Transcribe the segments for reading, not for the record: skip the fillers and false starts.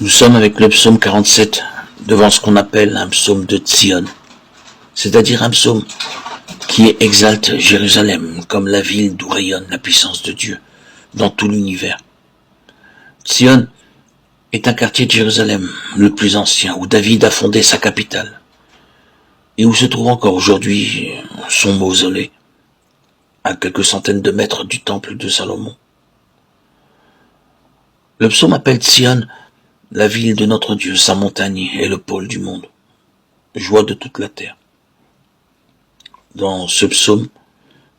Nous sommes avec le psaume 47 devant ce qu'on appelle un psaume de Tzion, c'est-à-dire un psaume qui exalte Jérusalem comme la ville d'où rayonne la puissance de Dieu dans tout l'univers. Tzion est un quartier de Jérusalem, le plus ancien, où David a fondé sa capitale, et où se trouve encore aujourd'hui son mausolée, à quelques centaines de mètres du temple de Salomon. Le psaume appelle Tzion la ville de notre Dieu, sa montagne est le pôle du monde, joie de toute la terre. Dans ce psaume,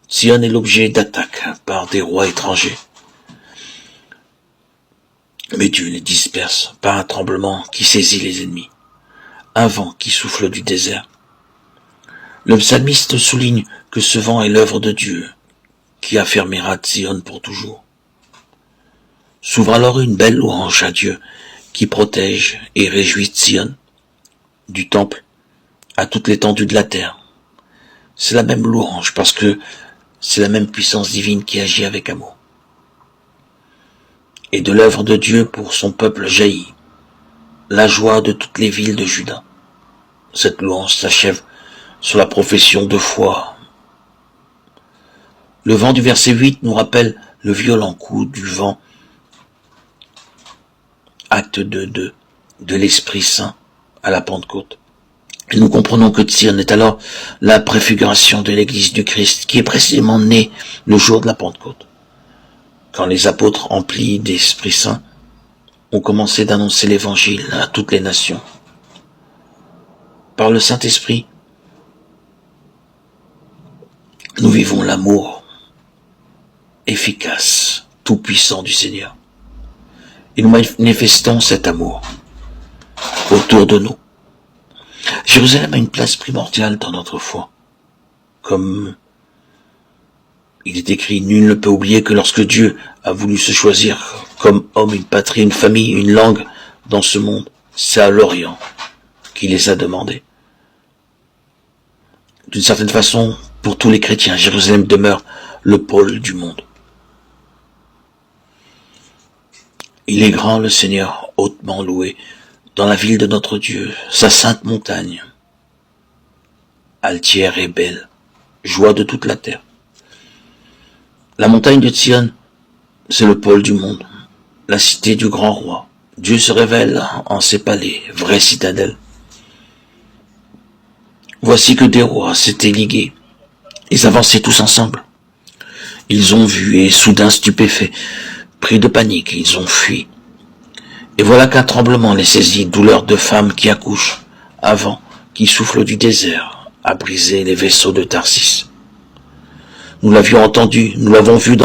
Tzion est l'objet d'attaques par des rois étrangers. Mais Dieu les disperse par un tremblement qui saisit les ennemis, un vent qui souffle du désert. Le psalmiste souligne que ce vent est l'œuvre de Dieu, qui affermira Tzion pour toujours. S'ouvre alors une belle louange à Dieu, qui protège et réjouit Tzion, du temple à toute l'étendue de la terre. C'est la même louange parce que c'est la même puissance divine qui agit avec amour. Et de l'œuvre de Dieu pour son peuple jaillit la joie de toutes les villes de Juda. Cette louange s'achève sur la profession de foi. Le vent du verset 8 nous rappelle le violent coup du vent, acte de l'Esprit Saint à la Pentecôte. Et nous comprenons que Tzion est alors la préfiguration de l'Église du Christ, qui est précisément née le jour de la Pentecôte, quand les apôtres emplis d'Esprit Saint ont commencé d'annoncer l'Évangile à toutes les nations. Par le Saint-Esprit, nous vivons l'amour efficace, tout-puissant du Seigneur. Et nous manifestons cet amour autour de nous. Jérusalem a une place primordiale dans notre foi. Comme il est écrit, nul ne peut oublier que lorsque Dieu a voulu se choisir comme homme une patrie, une famille, une langue dans ce monde, c'est à l'Orient qu'il les a demandés. D'une certaine façon, pour tous les chrétiens, Jérusalem demeure le pôle du monde. Il est grand le Seigneur, hautement loué, dans la ville de notre Dieu, sa sainte montagne, altière et belle, joie de toute la terre. La montagne de Tzion, c'est le pôle du monde, la cité du grand roi. Dieu se révèle en ses palais, vraie citadelle. Voici que des rois s'étaient ligués. Ils avançaient tous ensemble. Ils ont vu et soudain stupéfaits, pris de panique, ils ont fui. Et voilà qu'un tremblement les saisit, douleur de femme qui accouche, un vent qui souffle du désert, a brisé les vaisseaux de Tarsis. Nous l'avions entendu, nous l'avons vu dans